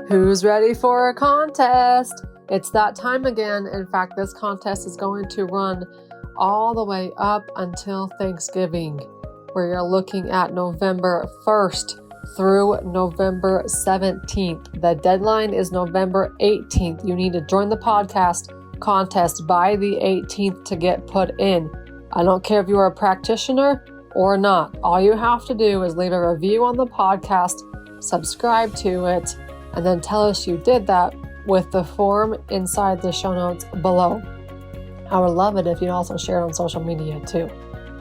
Who's ready for a contest? It's that time again. In fact, this contest is going to run all the way up until Thanksgiving, where you're looking at November 1st through November 17th. The deadline is November 18th. You need to join the podcast contest by the 18th to get put in. I don't care if you're a practitioner or not. All you have to do is leave a review on the podcast, subscribe to it, and then tell us you did that with the form inside the show notes below. I would love it if you'd also share it on social media too.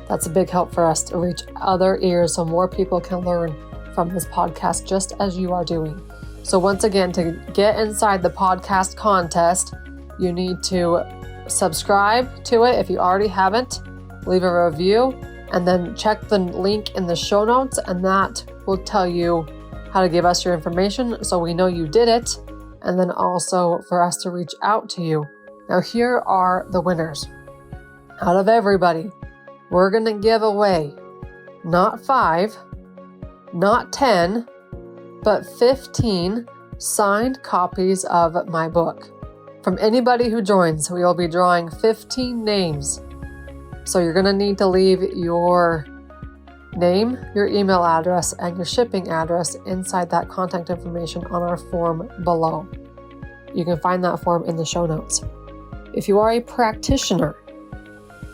That's a big help for us to reach other ears so more people can learn from this podcast just as you are doing. So once again, to get inside the podcast contest, you need to subscribe to it if you already haven't, leave a review, and then check the link in the show notes, and that will tell you how to give us your information so we know you did it, and then also for us to reach out to you. Now here are the winners. Out of everybody, we're going to give away not 5, not 10, but 15 signed copies of my book. From anybody who joins, we will be drawing 15 names. So you're going to need to leave your name, your email address, and your shipping address inside that contact information on our form below. You can find that form in the show notes. If you are a practitioner,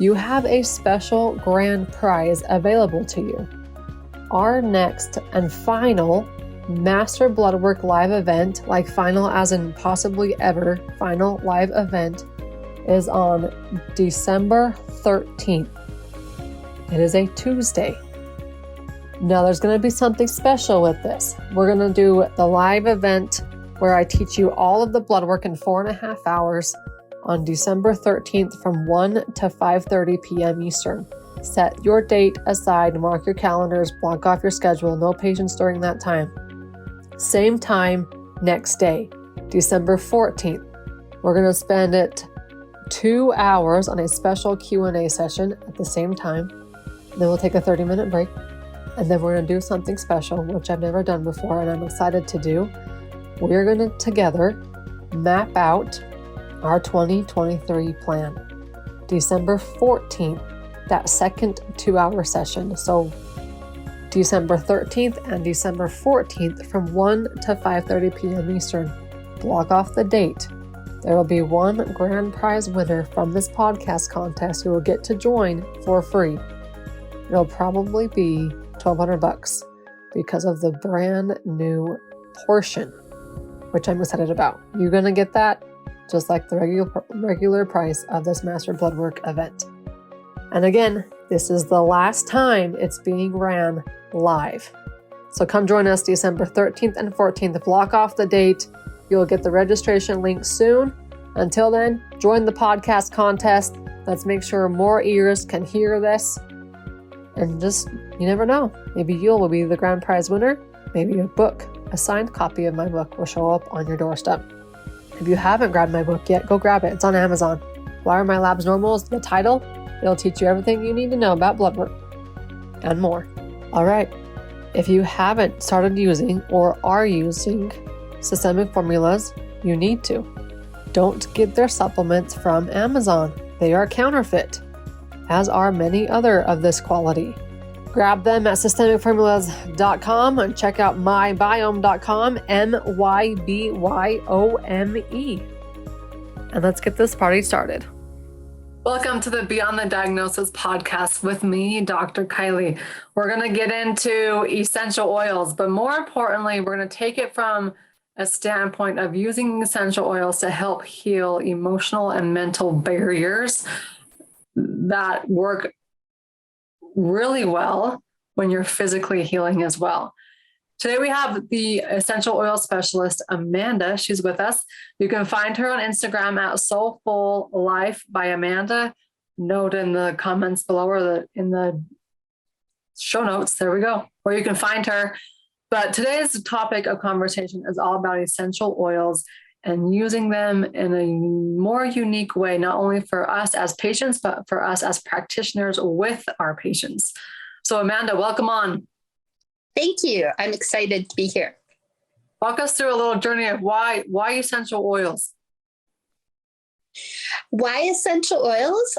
you have a special grand prize available to you. Our next and final Master Bloodwork live event, like final as in possibly ever, final live event, is on December 13th. It is a Tuesday. Now there's going to be something special with this. We're going to do the live event where I teach you all of the blood work in 4.5 hours on December 13th from 1 to 5:30 p.m. Eastern. Set your date aside, mark your calendars, block off your schedule, no patients during that time. Same time next day, December 14th. We're going to spend it 2 hours on a special Q&A session at the same time. Then we'll take a 30-minute break. And then we're going to do something special, which I've never done before and I'm excited to do. We're going to together map out our 2023 plan. December 14th, that second 2-hour session. So December 13th and December 14th from 1 to 5:30 p.m. Eastern. Block off the date. There will be one grand prize winner from this podcast contest who will get to join for free. It'll probably be $1,200 because of the brand new portion, which I'm excited about. You're going to get that just like the regular price of this Master Bloodwork event. And again, this is the last time it's being ran live. So come join us December 13th and 14th. Block off the date. You'll get the registration link soon. Until then, join the podcast contest. Let's make sure more ears can hear this. And just, you never know, maybe you will be the grand prize winner. Maybe a book, a signed copy of my book will show up on your doorstep. If you haven't grabbed my book yet, go grab it. It's on Amazon. Why Are My Labs Normal is the title. It'll teach you everything you need to know about blood work and more. All right. If you haven't started using or are using systemic formulas, you need to. Don't get their supplements from Amazon. They are counterfeit, as are many other of this quality. Grab them at systemicformulas.com and check out mybiome.com, MYBYOME. And let's get this party started. Welcome to the Beyond the Diagnosis podcast with me, Dr. Kylie. We're going to get into essential oils, but more importantly, we're going to take it from a standpoint of using essential oils to help heal emotional and mental barriers that work really well when you're physically healing as well. Today we have the essential oil specialist, Amanda. She's with us. You can find her on Instagram at Soulful Life by Amanda. Note in the comments below or in the show notes. There we go, where you can find her. But today's topic of conversation is all about essential oils and using them in a more unique way, not only for us as patients, but for us as practitioners with our patients. So Amanda, welcome on. Thank you. I'm excited to be here. Walk us through a little journey of why essential oils. Why essential oils?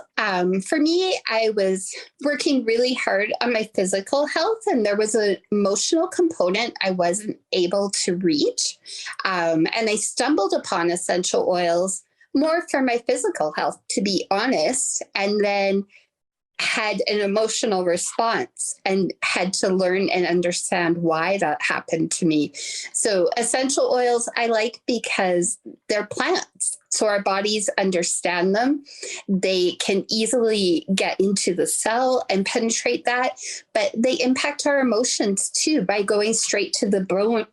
For me, I was working really hard on my physical health, and there was an emotional component I wasn't able to reach. And I stumbled upon essential oils more for my physical health, to be honest. And then had an emotional response and had to learn and understand why that happened to me. So essential oils I like because they're plants. So our bodies understand them. They can easily get into the cell and penetrate that, but they impact our emotions too by going straight to the brain,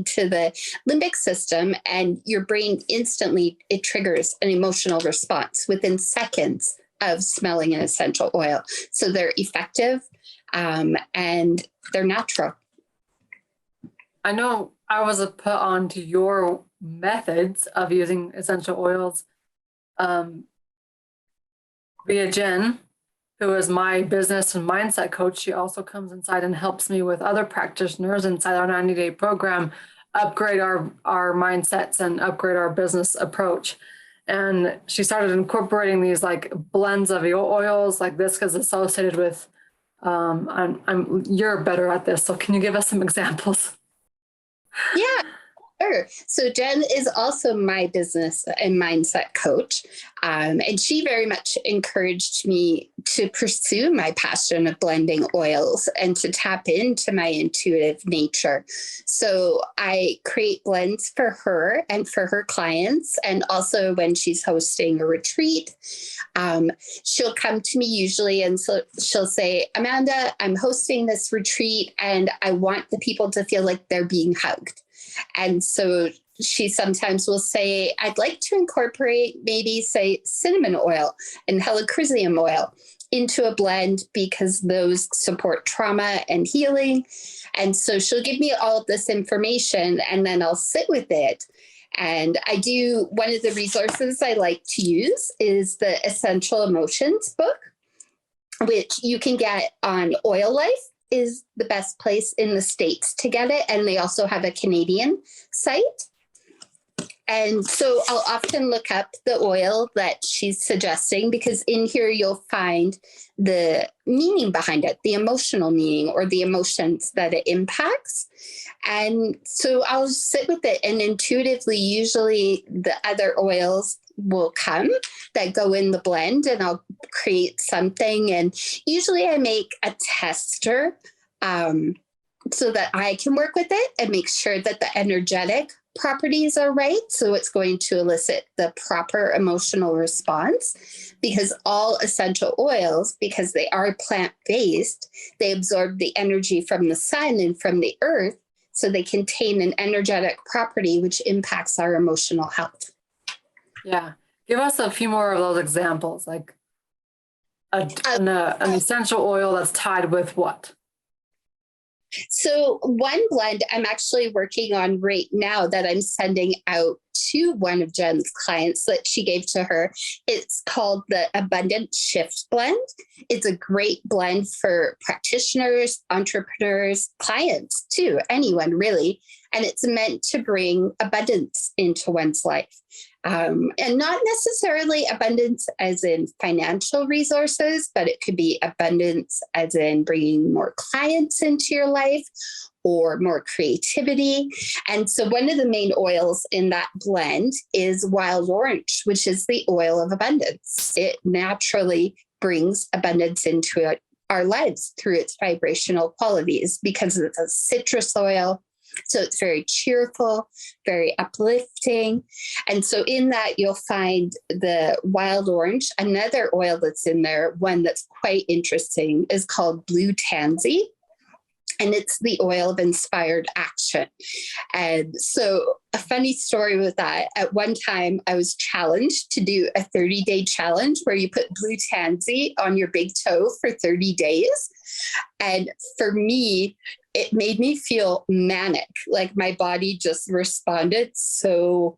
to the limbic system, and your brain instantly, it triggers an emotional response within seconds of smelling an essential oil. So they're effective and they're natural. I know I was put onto your methods of using essential oils via Jen, who is my business and mindset coach. She also comes inside and helps me with other practitioners inside our 90-day program upgrade our mindsets and upgrade our business approach. And she started incorporating these like blends of oils like this because associated with, you're better at this. So can you give us some examples? Yeah. Sure. So Jen is also my business and mindset coach. And she very much encouraged me to pursue my passion of blending oils and to tap into my intuitive nature. So I create blends for her and for her clients. And also when she's hosting a retreat, she'll come to me usually and so she'll say, Amanda, I'm hosting this retreat and I want the people to feel like they're being hugged. And so she sometimes will say, I'd like to incorporate maybe say cinnamon oil and helichrysum oil into a blend because those support trauma and healing. And so she'll give me all of this information and then I'll sit with it. And I do, one of the resources I like to use is the Essential Emotions book, which you can get on Oil Life is the best place in the States to get it. And they also have a Canadian site. And so I'll often look up the oil that she's suggesting because in here you'll find the meaning behind it, the emotional meaning or the emotions that it impacts. And so I'll sit with it and intuitively, usually the other oils will come that go in the blend and I'll create something. And usually I make a tester so that I can work with it and make sure that the energetic properties are right. So it's going to elicit the proper emotional response because all essential oils, because they are plant-based, they absorb the energy from the sun and from the earth. So they contain an energetic property which impacts our emotional health. Yeah. Give us a few more of those examples, like an essential oil that's tied with what? So one blend I'm actually working on right now that I'm sending out to one of Jen's clients that she gave to her. It's called the Abundant Shift Blend. It's a great blend for practitioners, entrepreneurs, clients too, anyone really. And it's meant to bring abundance into one's life. And not necessarily abundance as in financial resources, but it could be abundance as in bringing more clients into your life or more creativity. And so one of the main oils in that blend is wild orange, which is the oil of abundance. It naturally brings abundance into our lives through its vibrational qualities because it's a citrus oil. So it's very cheerful, very uplifting. And so in that, you'll find the wild orange. Another oil that's in there, one that's quite interesting, is called blue tansy. And it's the oil of inspired action. And so a funny story with that, at one time I was challenged to do a 30-day challenge where you put blue tansy on your big toe for 30 days. And for me, it made me feel manic, like my body just responded so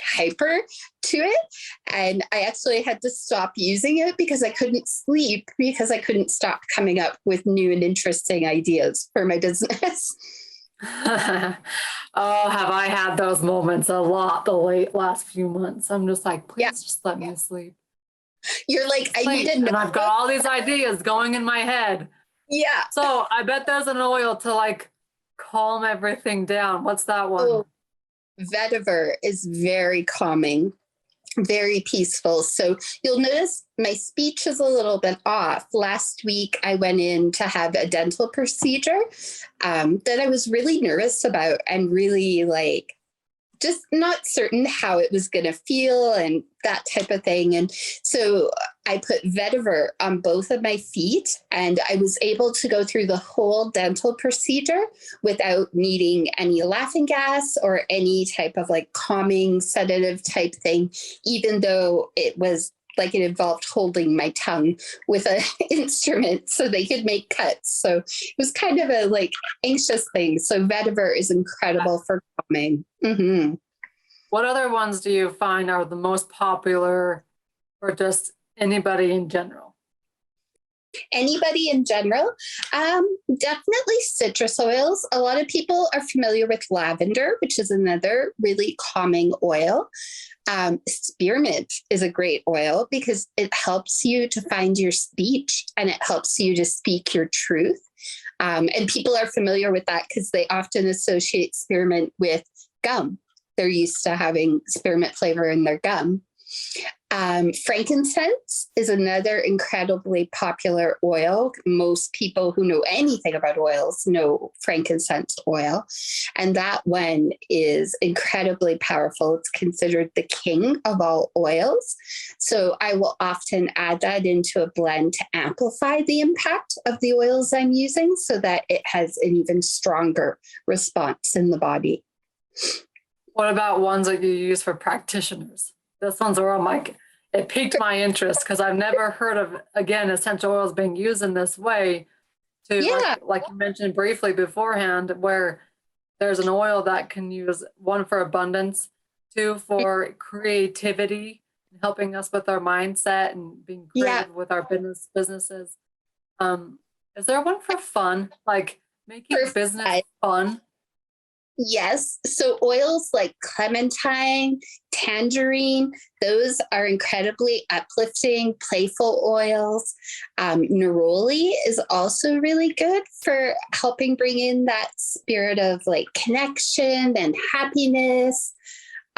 hyper to it. And I actually had to stop using it because I couldn't sleep because I couldn't stop coming up with new and interesting ideas for my business. Oh, have I had those moments a lot the last few months. I'm just like, Yeah. please just let me sleep. You're like, I need Sleep. to know. And I've got all these ideas going in my head. Yeah. So I bet there's an oil to like calm everything down. What's that one? Oh, vetiver is very calming, very peaceful. So you'll notice my speech is a little bit off. Last week, I went in to have a dental procedure that I was really nervous about and really like just not certain how it was going to feel and that type of thing. And so I put vetiver on both of my feet, and I was able to go through the whole dental procedure without needing any laughing gas or any type of like calming sedative type thing, even though it was like it involved holding my tongue with an instrument so they could make cuts. So it was kind of a like anxious thing. So vetiver is incredible for calming. Mm-hmm. What other ones do you find are the most popular for just anybody in general? Anybody in general? Definitely citrus oils. A lot of people are familiar with lavender, which is another really calming oil. Spearmint is a great oil because it helps you to find your speech and it helps you to speak your truth. And people are familiar with that because they often associate spearmint with gum. They're used to having spearmint flavor in their gum. Frankincense is another incredibly popular oil. Most people who know anything about oils know frankincense oil. And that one is incredibly powerful. It's considered the king of all oils. So I will often add that into a blend to amplify the impact of the oils I'm using so that it has an even stronger response in the body. What about ones that you use for practitioners? This one's where I'm like, it piqued my interest because I've never heard of, again, essential oils being used in this way to, Yeah. like you mentioned briefly beforehand, where there's an oil that can use one for abundance, two for creativity, helping us with our mindset and being creative with our businesses. Is there one for fun, like making business fun? Yes. So oils like clementine, tangerine, those are incredibly uplifting, playful oils. Neroli is also really good for helping bring in that spirit of like connection and happiness.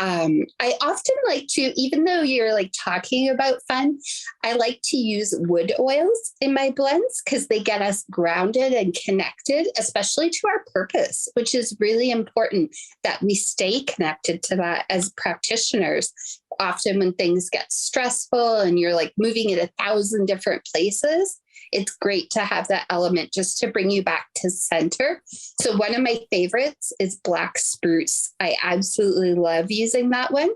I often like to, even though you're like talking about fun, I like to use wood oils in my blends because they get us grounded and connected, especially to our purpose, which is really important that we stay connected to that as practitioners. Often when things get stressful and you're like moving in 1,000 different places, it's great to have that element just to bring you back to center. So one of my favorites is black spruce. I absolutely love using that one.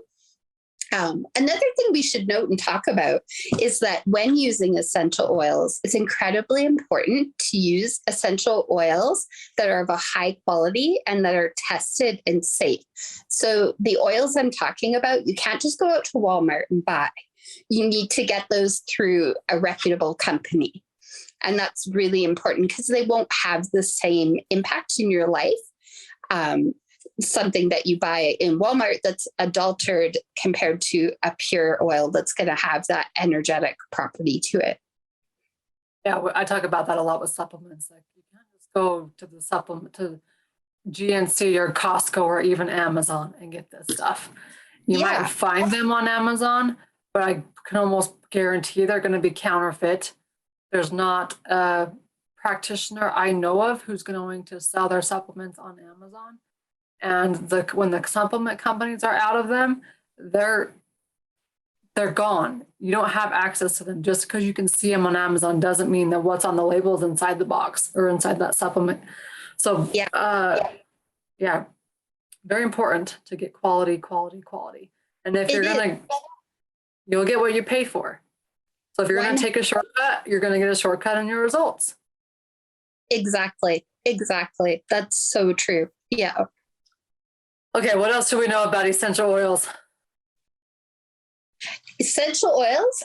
Another thing we should note and talk about is that when using essential oils, it's incredibly important to use essential oils that are of a high quality and that are tested and safe. So the oils I'm talking about, you can't just go out to Walmart and buy. You need to get those through a reputable company. And that's really important because they won't have the same impact in your life. Something that you buy in Walmart that's adulterated compared to a pure oil that's going to have that energetic property to it. Yeah, I talk about that a lot with supplements. Like you can't just go to the supplement to GNC or Costco or even Amazon and get this stuff. You might find them on Amazon, but I can almost guarantee they're going to be counterfeit. There's not a practitioner I know of who's going to sell their supplements on Amazon. And when the supplement companies are out of them, they're gone. You don't have access to them. Just because you can see them on Amazon doesn't mean that what's on the label is inside the box or inside that supplement. So yeah, very important to get quality. And if you'll get what you pay for. So if you're going to take a shortcut, you're going to get a shortcut in your results. Exactly. That's so true. Yeah. Okay, what else do we know about essential oils? Essential oils.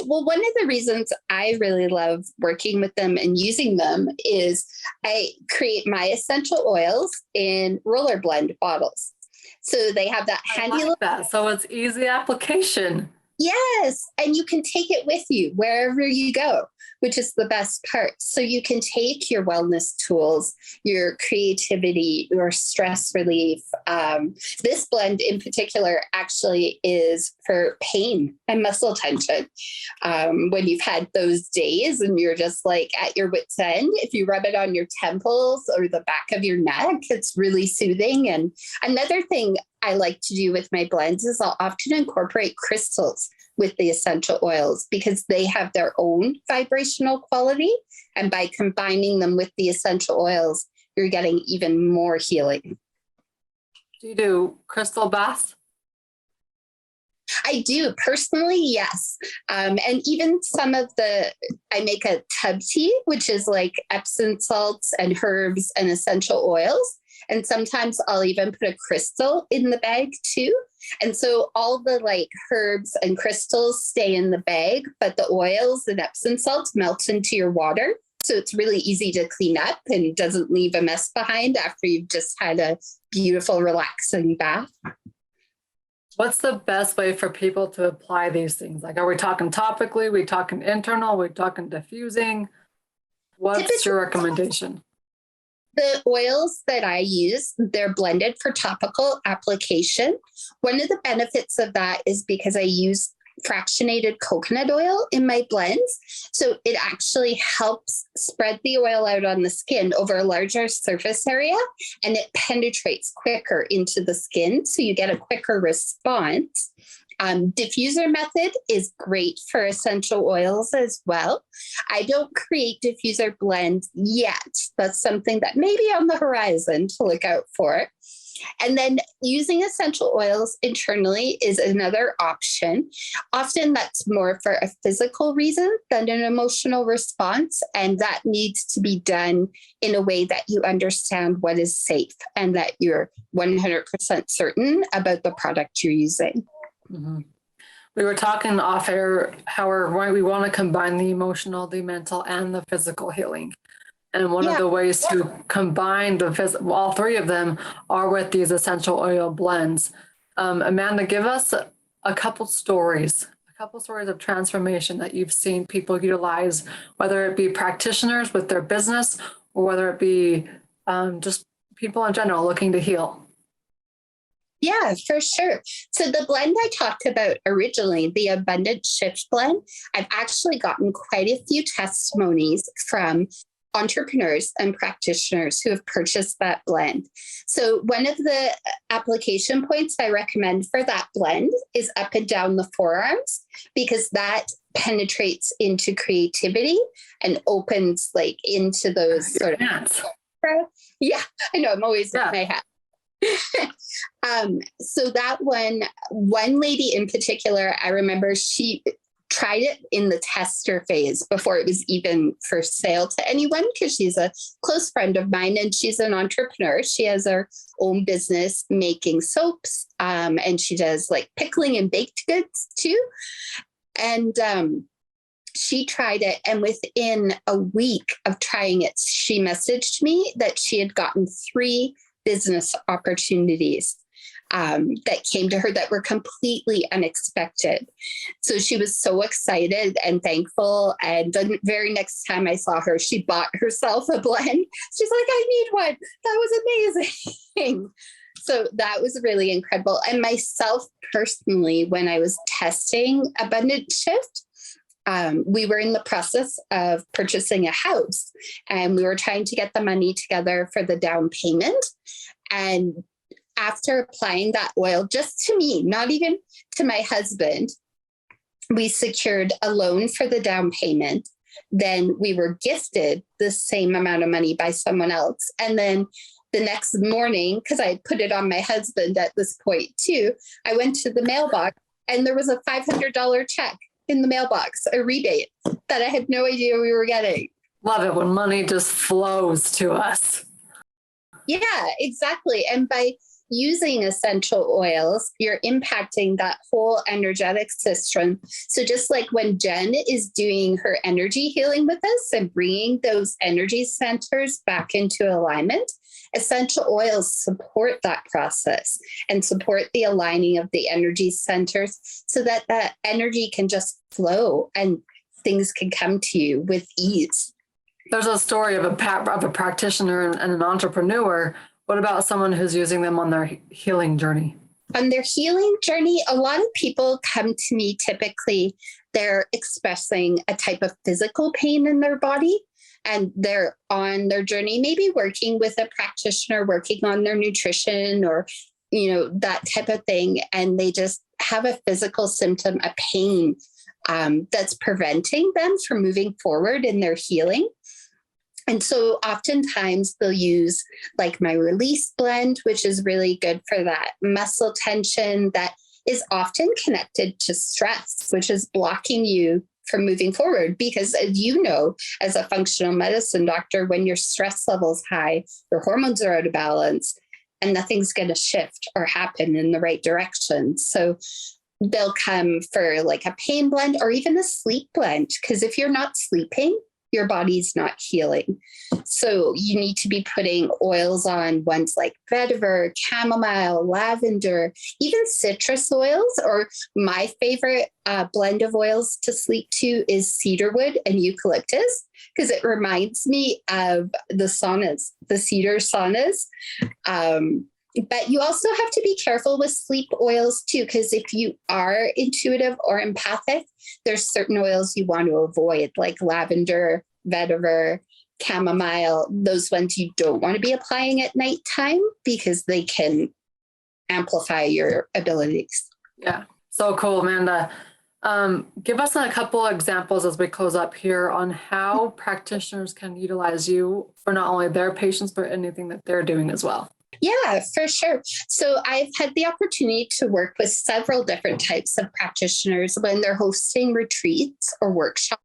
Well, one of the reasons I really love working with them and using them is I create my essential oils in roller blend bottles. So they have that I handy like little. that. So it's easy application. Yes, and you can take it with you wherever you go, which is the best part. So you can take your wellness tools, your creativity, your stress relief. This blend in particular actually is for pain and muscle tension. When you've had those days and you're just like at your wit's end, if you rub it on your temples or the back of your neck, it's really soothing. And another thing I like to do with my blends is I'll often incorporate crystals with the essential oils because they have their own vibrational quality. And by combining them with the essential oils, you're getting even more healing. Do you do crystal baths? I do personally, yes. And even some of I make a tub tea, which is like Epsom salts and herbs and essential oils. And sometimes I'll even put a crystal in the bag too. And so all the like herbs and crystals stay in the bag, but the oils and Epsom salts melt into your water. So it's really easy to clean up and doesn't leave a mess behind after you've just had a beautiful, relaxing bath. What's the best way for people to apply these things? Like, are we talking topically? Are we talking internal? Are we talking diffusing? What's your recommendation? The oils that I use, they're blended for topical application. One of the benefits of that is because I use fractionated coconut oil in my blends. So it actually helps spread the oil out on the skin over a larger surface area and it penetrates quicker into the skin. So you get a quicker response. Diffuser method is great for essential oils as well. I don't create diffuser blends yet. That's something that may be on the horizon to look out for. And then using essential oils internally is another option. Often that's more for a physical reason than an emotional response. And that needs to be done in a way that you understand what is safe and that you're 100% certain about the product you're using. Mm-hmm. We were talking off air how we want to combine the emotional, the mental, and the physical healing. And one of the ways to combine all three of them are with these essential oil blends. Amanda, give us a couple stories of transformation that you've seen people utilize, whether it be practitioners with their business or whether it be just people in general looking to heal. Yeah, for sure. So the blend I talked about originally, the Abundant Shift blend, I've actually gotten quite a few testimonies from entrepreneurs and practitioners who have purchased that blend. So one of the application points I recommend for that blend is up and down the forearms, because that penetrates into creativity and opens like into those sort of hands. Yeah, I know. I'm always with my hat. So that one lady in particular, I remember she tried it in the tester phase before it was even for sale to anyone, because she's a close friend of mine and she's an entrepreneur. She has her own business making soaps, and she does like pickling and baked goods too. And she tried it, and within a week of trying it, she messaged me that she had gotten 3 business opportunities that came to her that were completely unexpected. So she was so excited and thankful. And the very next time I saw her, she bought herself a blend. She's like, I need one. That was amazing. So that was really incredible. And myself personally, when I was testing Abundant Shift, we were in the process of purchasing a house and we were trying to get the money together for the down payment. And after applying that oil, just to me, not even to my husband, we secured a loan for the down payment. Then we were gifted the same amount of money by someone else. And then the next morning, because I put it on my husband at this point too, I went to the mailbox and there was a $500 check in the mailbox, a rebate that I had no idea we were getting. Love it when money just flows to us. Yeah, exactly. And by using essential oils, you're impacting that whole energetic system. So just like when Jen is doing her energy healing with us and bringing those energy centers back into alignment, essential oils support that process and support the aligning of the energy centers so that that energy can just flow and things can come to you with ease. There's a story of a practitioner and an entrepreneur. What about someone who's using them on their healing journey? On their healing journey, a lot of people come to me, typically, they're expressing a type of physical pain in their body, and they're on their journey, maybe working with a practitioner, working on their nutrition or, that type of thing. And they just have a physical symptom, a pain that's preventing them from moving forward in their healing. And so oftentimes they'll use like my release blend, which is really good for that muscle tension that is often connected to stress, which is blocking you from moving forward. Because as you know, as a functional medicine doctor, when your stress level's high, your hormones are out of balance and nothing's going to shift or happen in the right direction. So they'll come for like a pain blend or even a sleep blend. Because if you're not sleeping, your body's not healing. So you need to be putting oils on ones like vetiver, chamomile, lavender, even citrus oils, or my favorite blend of oils to sleep to is cedarwood and eucalyptus, because it reminds me of the saunas, the cedar saunas. But you also have to be careful with sleep oils too, because if you are intuitive or empathic, there's certain oils you want to avoid, like lavender, vetiver, chamomile. Those ones you don't want to be applying at nighttime because they can amplify your abilities. Yeah, so cool, Amanda. Give us a couple examples as we close up here on how practitioners can utilize you for not only their patients, but anything that they're doing as well. Yeah, for sure. So I've had the opportunity to work with several different types of practitioners when they're hosting retreats or workshops,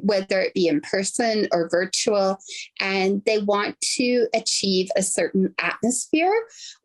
whether it be in person or virtual, and they want to achieve a certain atmosphere,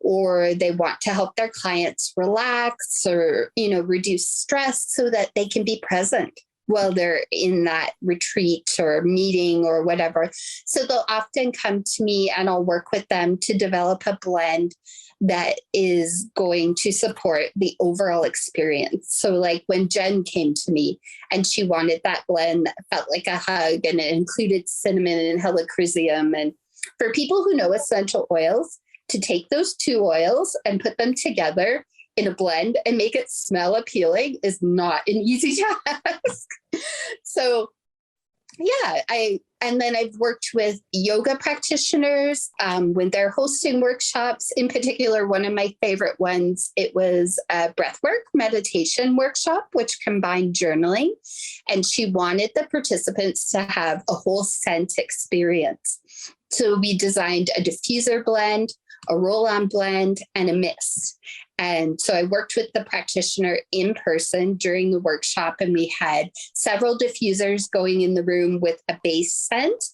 or they want to help their clients relax or, reduce stress so that they can be present while they're in that retreat or meeting or whatever. So they'll often come to me and I'll work with them to develop a blend that is going to support the overall experience. So like when Jen came to me and she wanted that blend that felt like a hug, and it included cinnamon and helichrysum. And for people who know essential oils, to take those two oils and put them together in a blend and make it smell appealing is not an easy task. So yeah, and then I've worked with yoga practitioners when they're hosting workshops. In particular, one of my favorite ones, it was a breathwork meditation workshop, which combined journaling. And she wanted the participants to have a whole scent experience. So we designed a diffuser blend, a roll-on blend, and a mist. And so I worked with the practitioner in person during the workshop, and we had several diffusers going in the room with a base scent.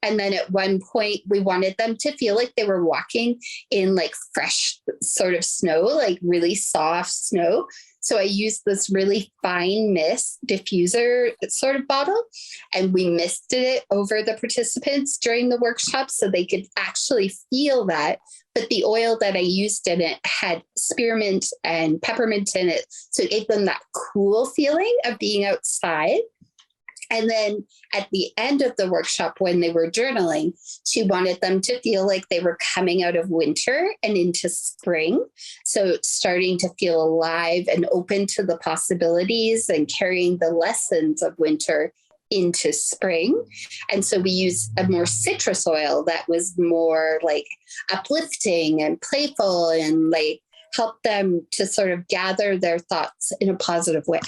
And then at one point, we wanted them to feel like they were walking in like fresh sort of snow, like really soft snow. So I used this really fine mist diffuser sort of bottle, and we misted it over the participants during the workshop so they could actually feel that. But the oil that I used in it had spearmint and peppermint in it. So it gave them that cool feeling of being outside. And then at the end of the workshop, when they were journaling, she wanted them to feel like they were coming out of winter and into spring. So starting to feel alive and open to the possibilities and carrying the lessons of winter into spring. And so we used a more citrus oil that was more like uplifting and playful and like help them to sort of gather their thoughts in a positive way.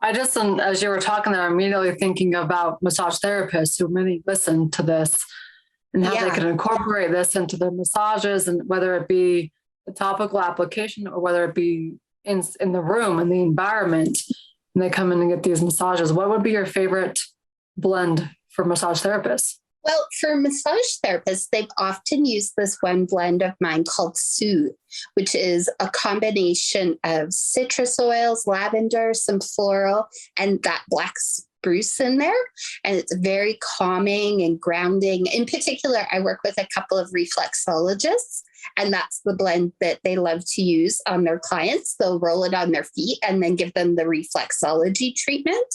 I just, as you were talking there, I'm immediately thinking about massage therapists who maybe listen to this and how they can incorporate this into their massages, and whether it be a topical application or whether it be in the room, in the environment, and they come in and get these massages. What would be your favorite blend for massage therapists? Well, for massage therapists, they've often used this one blend of mine called Soothe, which is a combination of citrus oils, lavender, some floral, and that black spruce in there. And it's very calming and grounding. In particular, I work with a couple of reflexologists, and that's the blend that they love to use on their clients. They'll roll it on their feet and then give them the reflexology treatment.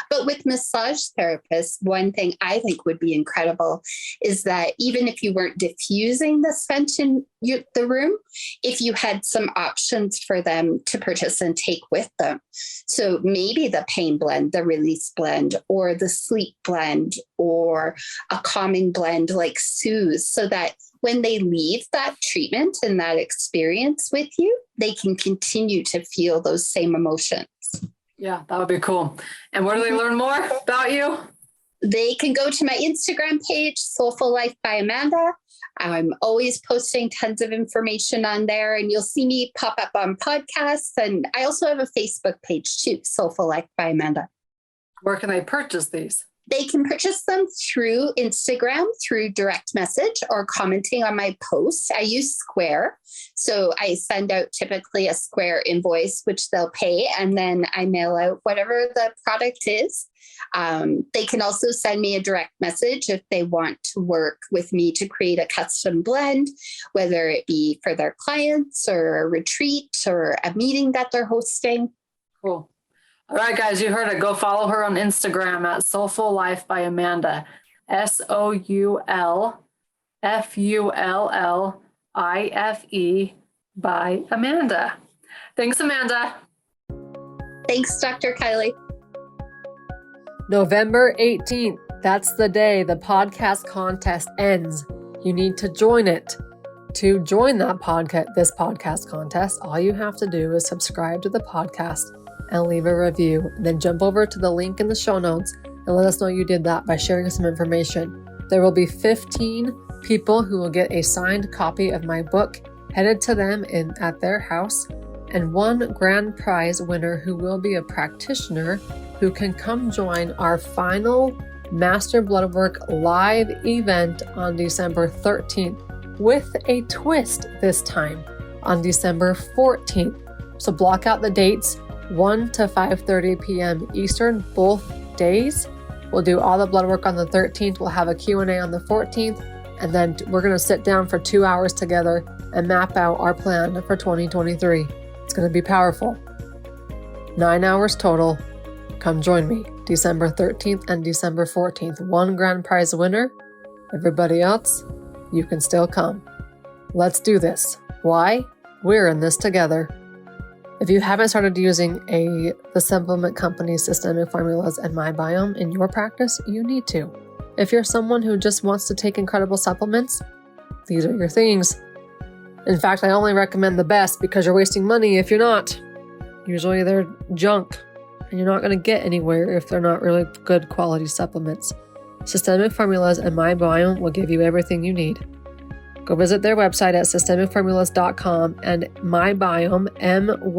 But with massage therapists, one thing I think would be incredible is that even if you weren't diffusing the scent in the room, if you had some options for them to purchase and take with them. So maybe the pain blend, the release blend, or the sleep blend, or a calming blend like Soothe, so that when they leave that treatment and that experience with you, they can continue to feel those same emotions. Yeah, that would be cool. And where do they learn more about you? They can go to my Instagram page, Soulful Life by Amanda. I'm always posting tons of information on there, and you'll see me pop up on podcasts. And I also have a Facebook page too, Soulful Life by Amanda. Where can they purchase these? They can purchase them through Instagram, through direct message, or commenting on my posts. I use Square. So I send out typically a Square invoice, which they'll pay, and then I mail out whatever the product is. They can also send me a direct message if they want to work with me to create a custom blend, whether it be for their clients or a retreat or a meeting that they're hosting. Cool. All right, guys, you heard it. Go follow her on Instagram at Soulful Life by Amanda. SOULFULLIFE by Amanda. Thanks, Amanda. Thanks, Dr. Kylie. November 18th. That's the day the podcast contest ends. You need to join it. To join this podcast contest, all you have to do is subscribe to the podcast and leave a review. Then jump over to the link in the show notes and let us know you did that by sharing some information. There will be 15 people who will get a signed copy of my book headed to them at their house, and one grand prize winner who will be a practitioner who can come join our final Master Bloodwork live event on December 13th with a twist this time on December 14th. So block out the dates, 1 to 5:30 p.m. Eastern, both days. We'll do all the blood work on the 13th. We'll have a Q&A on the 14th. And then we're going to sit down for 2 hours together and map out our plan for 2023. It's going to be powerful. 9 hours total. Come join me December 13th and December 14th. One grand prize winner. Everybody else, you can still come. Let's do this. Why? We're in this together. If you haven't started using the supplement company Systemic Formulas and My Biome in your practice, you need to. If you're someone who just wants to take incredible supplements, these are your things. In fact, I only recommend the best because you're wasting money if you're not. Usually they're junk, and you're not going to get anywhere if they're not really good quality supplements. Systemic Formulas and My Biome will give you everything you need. Go visit their website at systemicformulas.com and My Biome, MYBYOME.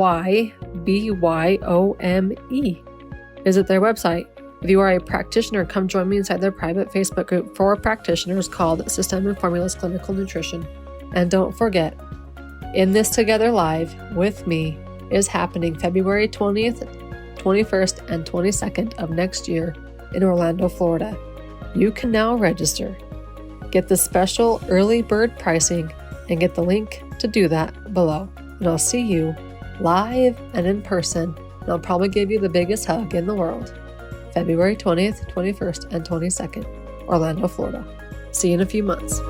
Visit their website. If you are a practitioner, come join me inside their private Facebook group for practitioners called Systemic Formulas Clinical Nutrition. And don't forget, In This Together Live with me is happening February 20th, 21st, and 22nd of next year in Orlando, Florida. You can now register. Get the special early bird pricing and get the link to do that below. And I'll see you live and in person. And I'll probably give you the biggest hug in the world. February 20th, 21st, and 22nd, Orlando, Florida. See you in a few months.